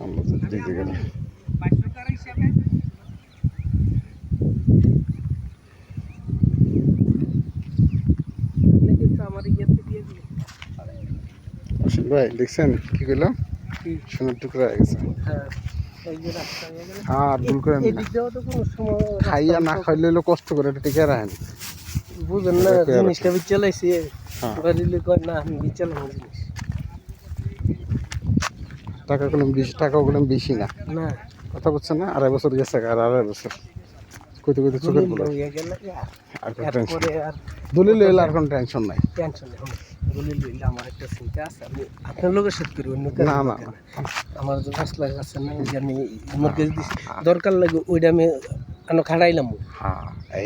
আমরা দিকে গেলে অসীম ভাই দেখছেন কি কইলাম সোনার টুকরা হয়ে গেছে। আর ভুল করেন না, খাইয়া না খাইলে হলো কষ্ট করে এটা টিকে রাখেন, বুঝেন না জিনিসটা বিচালাইছি না আমি বিচালাম জিনিস টাকাগুলো বেশি, টাকাগুলো বেশি না না কথা বলছেন না। 2.5 বছর গেছে, আর 2.5 বছর কইতে কইতে চোখের পড়ে আর কোনো টেনশন, দলিল এলে আর কোনো টেনশন নাই। টেনশন নেই দলিল লইলে আমার একটা চিন্তা আছে, আমি আপনার লোকের সাথে করি অন্য না না আমার যে 5 লাখ আছে না যে আমি মর্গেজ দিছি দরকার লাগে ওইটা আমি খাড়াইলাম,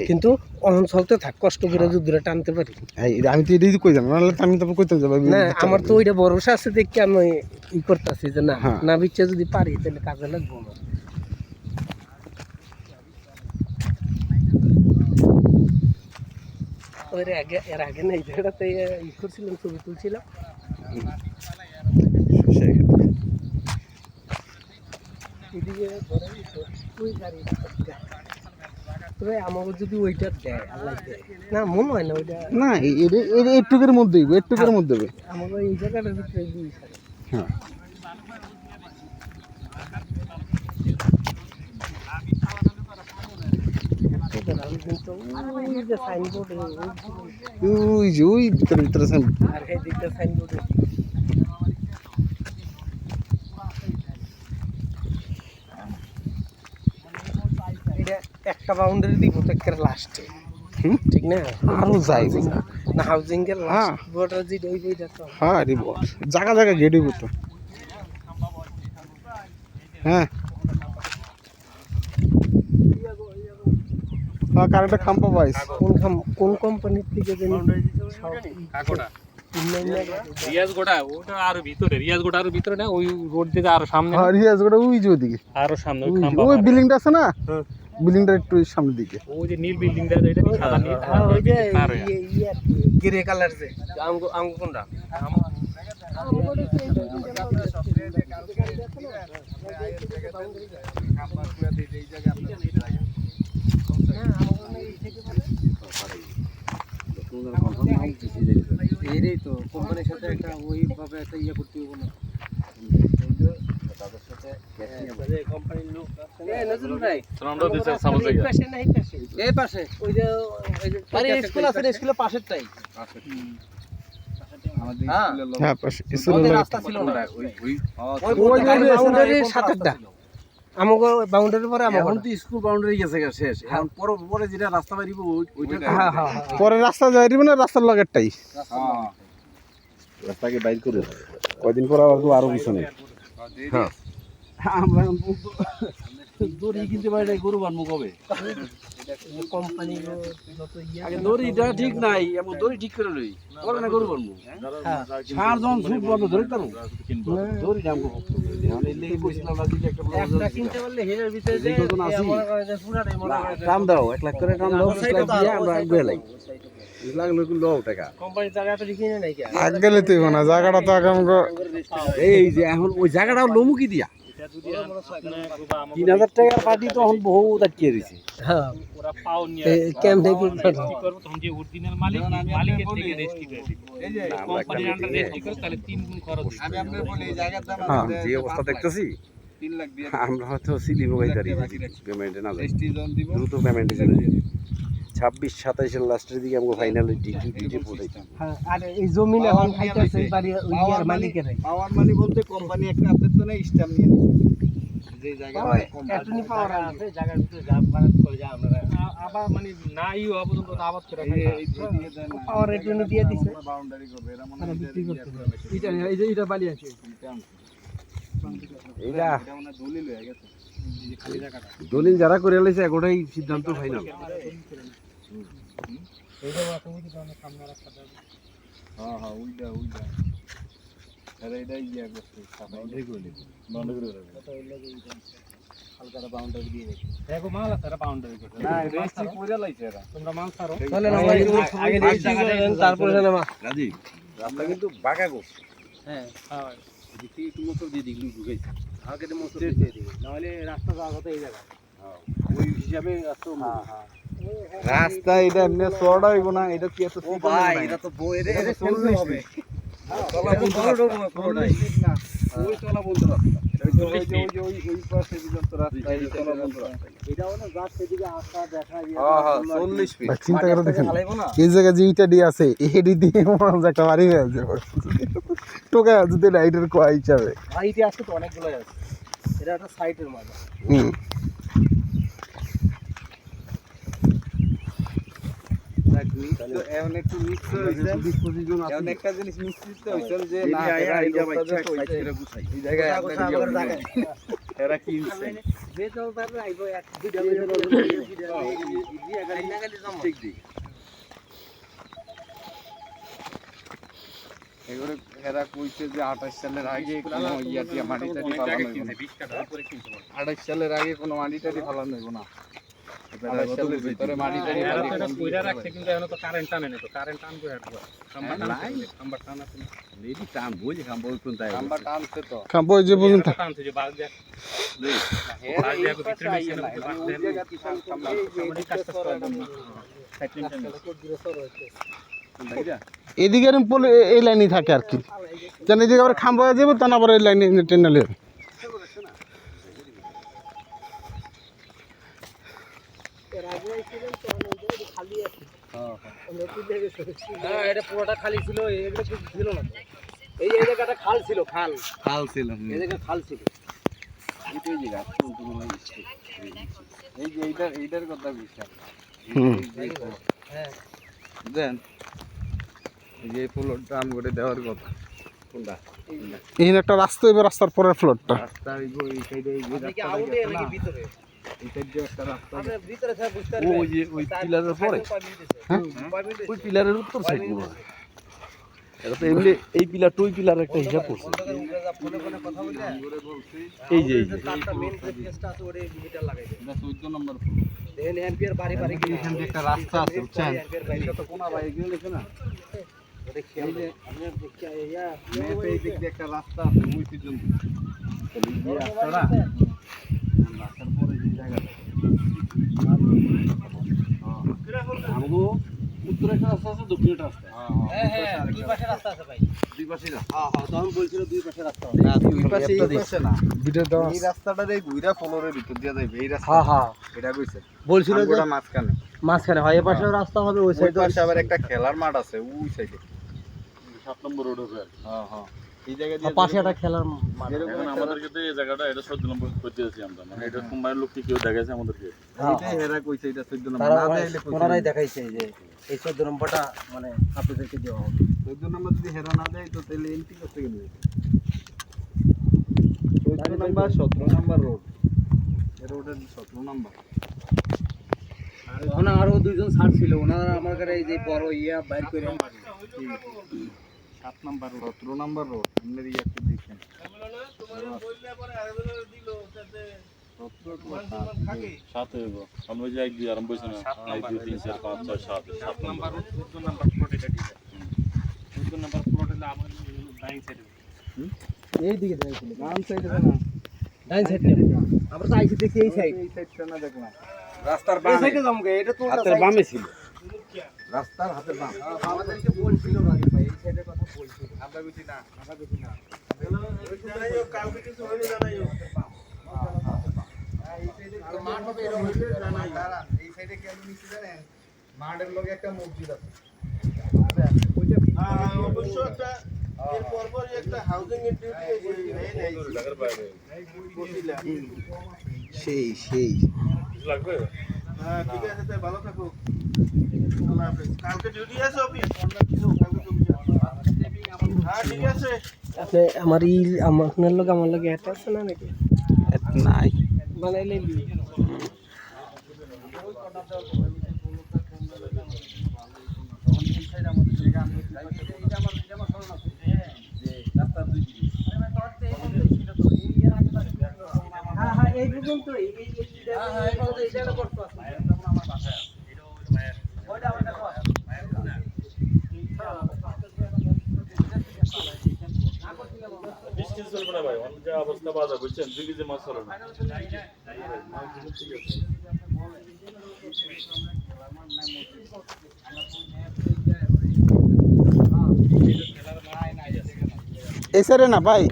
কিন্তু অহন চলতে থাক কষ্ট করে দূরে টানতে পারি। আমি তো এটাই কই জানো, নাহলে আমি তো কইতে যাব না, আমার তো ওইটা ভরসা আছে দেখে আমি ই করতেছি যে না না বিচ্ছে যদি পারি তাহলে কাজে লাগবো না। এর আগে না এই জায়গাটাতে ই করছিলাম, ছবি তুলছিলাম, এদিকে ওই গাড়ি তবে আমাকে যদি ওইটা দেয় আল্লাহ দেয় না মনে হয় না ওইটা না একটুকের মধ্যেই একটুকের মধ্যে আমাকে এই জায়গাটার ভিতরে দিয়ে হ্যাঁ ওই যে ওই ভিতরে ভিতরে আর এই দিকটা সাইনবোর্ড একটা বাউন্ডারি দিব তো একটা লাস্টে, ঠিক না? আরো যাই না হাউজিং এর লাস্ট বর্ডার যেটা ওই বইটা তো হ্যাঁ রে বস জায়গা জায়গা গেট হইব তো। হ্যাঁ কারেন্টের খাম্পা পাইস কোন কোম্পানির থেকে জানি কাকড়া রিয়াজগোড়া, ওটা আরো ভিতরে, রিয়াজগোড়া আরো ভিতরে না, ওই রোড থেকে আরো সামনে। হ্যাঁ রিয়াজগোড়া ওই যে ওদিকে আরো সামনে ওই বিল্ডিংটা আছে না, বিল্ডিংটা একটু সামনের দিকে, ওই যে নীল বিল্ডিংটা যেটা সাদা নীল, ওই যে গ্রে কালার যে আঙ্গু কোনটা এরই তো কোম্পানির সাথে একটা ওইভাবে একটা ইয়ে করতে হবে না তাদের সাথে কোম্পানির লোক আছে না নজরুল ভাই আমরা দিতে সামনে এই পাশে না এই পাশে ওই যে আরে স্কুল আছে স্কুলের পাশেরটাই আমাদের স্কুলের হ্যাঁ পাশে স্কুলের রাস্তা ছিল না ওই বাউন্ডারির সাথেটা আমাগো বাউন্ডারির পরে আমাগো এখন তো স্কুল বাউন্ডারি গেছে শেষ, এখন পরে যেটা রাস্তা বাইরিব ওইটা হ্যাঁ হ্যাঁ পরে রাস্তা যাই দিব না, রাস্তার লগেরটাই রাস্তাকে বাইর করে কয়দিন পর আবার তো আরো পিছনে। হ্যাঁ আমরা দড়ি কিনতে পারি নাই, গরু বানবো কবে? কোম্পানি যত আগে দড়িটা ঠিক নাই, এমন দড়ি ঠিক করে লই পরে না গরু বানবো। সার যখন ঝুঁক বানবো ধরে তারো দড়ি দাম কত এখন এই লেগে বসছিলাম না দিকে একটা একটা কিনতে পারলে হের ভিতরে যে পুরাটাই মনে করে দাম দাও 1 লাখ করে দাম দাও, 5 লাখ দিয়ে আমরা গেলাই লাগলো কি লও টাকা। কোম্পানির জায়গাটা কিনে নাই কি আগে গেলে তুই না জায়গাটা তো আগে আমাকে এই যে এখন ওই জায়গাটা লমু কি দিয়া 3000 টাকার পার্টি তো এখন বহু দাঁড়িয়ে রয়েছে। হ্যাঁ ওরা পাও নিয়ে কেমনে কি রেজিস্ট্রি করব, তখন যে অরিজিনাল মালিকের থেকে রেজিস্ট্রি করে দিব। এই যে কোম্পানির আন্ডার রেজিস্ট্রি করে তাহলে 3 গুণ খরচ। আমি আপনাদের বলি এই জায়গার দাম যে অবস্থা দেখতেছি 3 লাখ দিয়ে আমরা হয়তো সিলি ভোগাই দাঁড়িয়ে পেমেন্টে না দ্রুত পেমেন্টে চলে যাবে। 26-27 লাস্টের দিকে আমাকে ফাইনালি ডিটি পড়াইতাম। হ্যাঁ আর এই জমিন এখন খাইতেছে বাড়ি ওই মালিকের পাওয়ার মানি বলতে কোম্পানি একটা আপডেট তো না স্ট্যাম্প নিয়ে যে জায়গা এটনি পাওয়ার আছে জায়গার ভিতরে যা বারাত করে যা আমরা আবার মানে নাই হওয়া পর্যন্ত আবাদ করে খাই। পাওয়ার এটনি দিয়ে দিছে বাউন্ডারি করবে এরা মনে বিক্রি করতে এটা এই যে এটা বালি আছে এইটা মানে দলিল হয়ে গেছে খালি জায়গাটা। দলিল যারা করে লাইছে এগোটাই সিদ্ধান্ত ফাইনাল। এইটা তুমি কি তাহলে সামনে রাখতে হবে। হ্যাঁ ওইটা আরে এটা ইয়া করতে বাউন্ডারি করে দিই, বাউন্ডারি করে দিই কত লাগে এইটা হালকা বাউন্ডারি দিয়ে দিই। দেখো মাল আছে এরা বাউন্ডারি করে। না রেজিস্ট্রি করে লাইছে এরা। তোমরা মাল ছাড়ো তাহলে আগে রেজিস্ট্রি করেন তারপরে জানা মা রাজীব রাস্তা কিন্তু বাঁকা করছে। হ্যাঁ হ্যাঁ এদিক থেকে একটু মোটর দিয়ে দিগুলো ঢুকাইছে। আগে তো মোটর দিয়ে দিই নাহলে রাস্তা যাওয়া কথা এই জায়গা ওই হিসাবে রাস্তা রাস্তা এটা এমনি চড়া হইব না, এটা কি এত ও ভাই এটা তো বই রে এটা চলবে হবে তলা বন্ধ পুরোটাই না ওই তলা বন্ধ রাস্তা ওই পাশে পর্যন্ত রাস্তা এই তলা বন্ধ রাস্তা এটাও না যা সেদিকে আশা দেখা হ্যাঁ হ্যাঁ 40 ফিট ভাই চিন্তা করে দেখেন চালাইবো না এই জায়গায় যে ইটা দিয়ে আছে এডি দিয়ে মনে একটা বাড়ি হয়ে যাবে টোকা যদি লাইটের কোয়া হিসাবে ভাইটি আছে তো অনেকগুলোই আছে এটা একটা সাইটের মাঝে হুম এখন একটু মিক্স হইছে ডিসপোজিশন আছে এখন একটা জিনিস মিক্স হইছে যে না এই জায়গায় এরা কিনছে যে চল তারপরে আইবো এক দুইটা ঠিক দি এগুলো এরা কইছে যে 28 সালের আগে কোনো ইয়াটি মাটিটারি ফালানো হইব না 28 সালের আগে কোনো মাটিটারি ফালানো হইব না 28 সালের ভিতরে মাটিটারি এটা কইরা রাখছে কিন্তু এখন তো কারেন্ট টানে না তো কারেন্ট টান করে রাখবো নাম্বার টান আছে না লেডি টান বলি খাম বল কোন তাই নাম্বার টানছে তো খাম্প যে পর্যন্ত টানছে যে বাল দেখ বাল দেখ ভিতরে নিচে না বাল দেখ এদিকে এরকম পোলে এই লাইনই থাকে আর কি যেন এদিকে আবার খাম্প হয়ে যাবো তখন আবার এই লাইনে টেন্ডালে হ্যাঁ এটা পুরোটা খালি ছিল এগুলো কিছু ছিল না এই এই জায়গাটা খাল ছিল খাল খাল ছিল এই জায়গা খাল ছিল এই জায়গা এই যে এইটার কথা বিশাল হ্যাঁ দেন এই যে ফ্লোরটা আম করে দেওয়ার কথা কোনটা এই একটা রাস্তা এবার রাস্তার পরের ফ্লোরটা রাস্তা এই সাইডে এই আপনি কি আউটে নাকি ভিতরে এই সাইডে একটা রাস্তা আপনি ভিতরে থাকা বুঝতে ওই যে ওই পিলারের পরে ওই পিলারের উত্তর সাইড এটা তো এমনি এই পিলার টুই পিলার একটা হিসাব করছে এই যে তারটা মেইন কেসটা আছে ওরে মিটার লাগাইছে এটা 14 নম্বর দেন এম্পিয়ার বাড়ি বাড়ি এখান থেকে একটা রাস্তা আছে বুঝছেন এটা তো কোনা ভাই এগুলো লেখে না ওরে খেয়াল আপনি দেখি ইয়া মেপে এই দিক দিয়ে একটা রাস্তা আছে ওই পর্যন্ত এই যে রাস্তাটা রাস্তার পরে যে জায়গাটা আমগো উত্তরে একটা রাস্তা আছে দক্ষিণে একটা রাস্তা হ্যাঁ হ্যাঁ দুই পাশে রাস্তা আছে ভাই দুই পাশে রাস্তা হ্যাঁ হ্যাঁ তখন বলছিল দুই পাশে রাস্তা না দুই পাশে এই পাশে না দুইটা দেওয়া এই রাস্তাটা এই ঘুরা ফ্লোরের ভিতর দিয়ে যাবে এই রাস্তা হ্যাঁ হ্যাঁ এটা কইছে বলছিল যে আমগোটা মাঝখানে মাঝখানে হয় এই পাশেও রাস্তা হবে ওই ওই সাইডে পাশে আবার একটা খেলার মাঠ আছে ওই সাইডে 7 নম্বর রোড আছে হ্যাঁ হ্যাঁ এই জায়গা দিয়ে পাশে একটা খেলার মাঠ যেরকম আমাদেরকে তো এই জায়গাটা এটা 14 নম্বর করতে দিয়েছি আমরা মানে এটা কোম্পানির লোক কি কেউ দেখাইছে আমাদেরকে এইটাই হেরা কইছে এটা 14 নম্বর তারা না দিলে ওনারাই দেখাইছে যে এই 14 নম্বরটা মানে আপনাদেরকে দেওয়া হবে 14 নম্বর যদি হেরা না দেয় তো তাহলে এন্ট্রি করতে গেলে 14 নম্বর 17 নম্বর রোড এই রোডের 17 নম্বর ওখানে আরো দুইজন স্যার ছিল ওনারা আমার কাছে এই যে বড় ইয়া বাইর করে 7 নম্বর 17 নম্বর রোড আপনার ইয়াতে দেখেন সাথে হইব আমরা যে এক দুই আরম্ভ হইছে না 1 2 3 4 5 6 7 7 নম্বর 14 নাম্বার প্লট এটা দিছে 14 নাম্বার প্লট হলো আমার ডাইং সাইডে এই দিকে দেখাইছিল ডান সাইডে না ডাইন সাইডে আমরা তো আইছি দেখি এই সাইড এই সাইডটা না দেখলাম রাস্তার এই বামে সাইডে যামগে এটা তো হাতের বামে ছিল রাস্তার হাতের বাম আমাদেরকে বলছিল রাজীব ভাই এই সাইডের কথা বলছিল আমরা বুঝি না আমরা বুঝি না কালকে কিছু হইলে জানাইও মাঠ হবে এরকম হইলে জানাই দাঁড়ান এই সাইডে কেন নিচে জানেন মাঠের লগে একটা মসজিদ আছে অবশ্য একটা এর পরপরই একটা হাউজিং এর ডিউটি সেই সেই লাগবে হ্যাঁ ঠিক আছে তাই ভালো থাকো আল্লাহ হাফেজ কালকে ডিউটি আছে অফিস হ্যাঁ ঠিক আছে আপনি আমার আপনার লোক আমার লোক একটা আছে না নাকি নাই বানাইলে হ্যাঁ হ্যাঁ এই পর্যন্তই এই কেজি চলবে না ভাই, অনেক যে অবস্থা বাজার বুঝছেন, 2 কেজি মাছ চলে না। এই সাইডে না ভাই,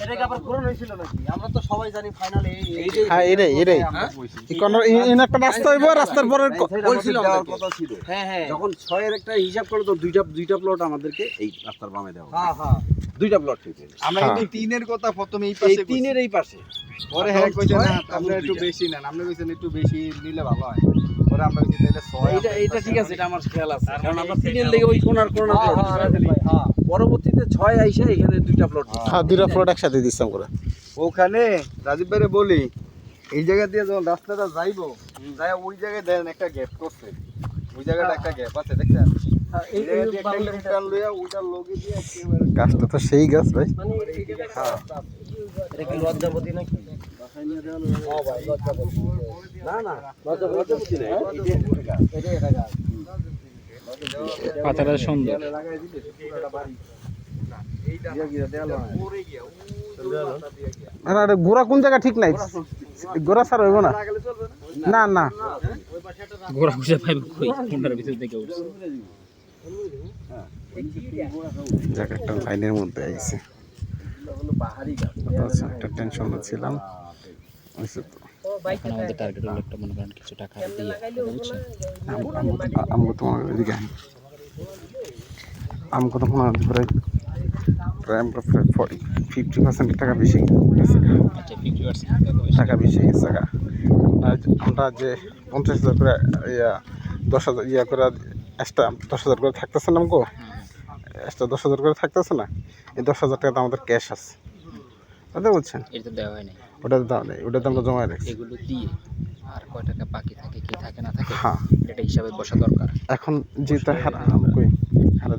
এটাকে আবার ঘোরানো হয়েছিল নাকি? আমরা তো সবাই জানি ফাইনালে হ্যাঁ এটাই একটা রাস্তা হইব, রাস্তার পরে বলছিল দেওয়ার কথা ছিল। হ্যাঁ হ্যাঁ যখন 6 এর একটা হিসাব করলো তো দুইটা প্লট আমাদেরকে এই রাস্তার বামে দেওয়া হবে। হ্যাঁ হ্যাঁ দুইটা প্লট ঠিক আছে। আমরা হ্যাঁ। কিন্তু 3 এর কথা প্রথমে এই এই পাশে 3 এর এই পাশে পরে হ্যাঁ কইছে না তখন আমরা একটু দুইটা। বেশি নেন, আমরা কইছেন একটু বেশি নিলে ভালো হয়। পরে আমরা কইছি তাহলে 6 এইটা ঠিক আছে, এটা আমার খেয়াল আছে, কারণ আমরা 3 এর লেগে ওই কোনার হ্যাঁ হ্যাঁ রাজীব ভাই, হ্যাঁ পরবর্তীতে 6 আইসা এখানে দুইটা প্লট হ্যাঁ 2টা প্লট একসাথে দিচ্ছিলাম করে। ওখানে রাজীব ভাইরে বলি এই জায়গা দিয়ে যখন রাস্তাটা যাইবো যাই ওই জায়গায় দেন একটা গ্যাপ করছে, ওই জায়গাটা একটা গ্যাপ আছে দেখছেন, হ্যাঁ, এই জায়গা দিয়ে একটা কিলোমিটার লইয়া ওইটার লগে দিয়ে একেবারে গাছটা তো সেই গাছ ভাই। মানে এই জায়গাটা রাস্তা আছে। এটা কি লজ্জাপতি নাকি? হ্যাঁ ভাই লজ্জাপতি। না না লজ্জাপতি না, এটা এটা গাছ। পাতাটা সুন্দর। লাগাই দিলে পুরোটা বাড়ি এইটা পরে গিয়া আরে গোড়া কোন জায়গা ঠিক নাই, গোড়া ছাড়া হইব না। না না ঘোরা খুঁজে পাইব কই, কোনটার ভিতর থেকে উঠছে। জায়গাটা লাইনের মধ্যে আইছে। আচ্ছা একটা টেনশন ছিলাম। এখন আমাদের টার্গেট হলো একটা মনে করেন কিছু টাকা দিয়ে, বুঝছেন? আমগো তো মনে হয় এদিকে আইন। আমগো তো মনে হয় প্রায় 50% টাকা বেশি গেছে। আচ্ছা 50% টাকা বেশি গেছে গা। আমরা যে 50,000 করে 10,000 করে এক্সট্রা 10,000 করে থাকতেছে না আমগো, এক্সট্রা 10,000 করে থাকতেছে না, এই 10,000 টাকা তো আমাদের ক্যাশ আছে, বুঝতে বলছেন? এটা তো দেওয়া হয় নাই। ওটা তো দেওয়া নেই, ওটা তো আমরা জমা রাখছি। এগুলো দিয়ে আর কয় টাকা বাকি থাকে কি থাকে না থাকে হ্যাঁ এটা হিসাবে বসা দরকার। এখন যেটা হারা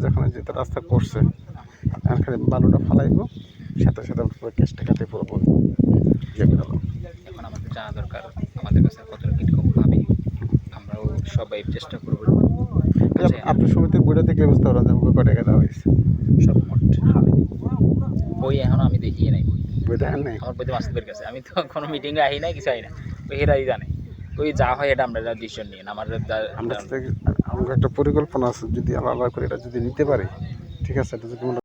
যখন যেটা রাস্তা করছে এখানে বালুটা ফালাইবো, সাথে সাথে পুরো ক্যাশটা কাটে পুরো বলবো যেগুলো এখন আমাদের জানা দরকার আমাদের কাছে কতটা কিরকম পাবে, আমরাও সবাই চেষ্টা করবো। আপনার সমিতির বইটা দেখলে বুঝতে পারবেন যে আমাকে কয় টাকা দেওয়া হয়েছে সব মোট বই এখনো আমি দেখিয়ে নাই, বই বইটা হ্যাঁ নেই। আমার বইতে মাসুদের কাছে, আমি তো কোনো মিটিংয়ে আহি নাই, কিছু আহি না, ওই হেরাই জানে, ওই যা হয় এটা আমরা ডিসিশন নিয়ে আমরা আমাদের একটা পরিকল্পনা আছে, যদি আল্লাহ করে এটা যদি নিতে পারি, ঠিক আছে, এটা যদি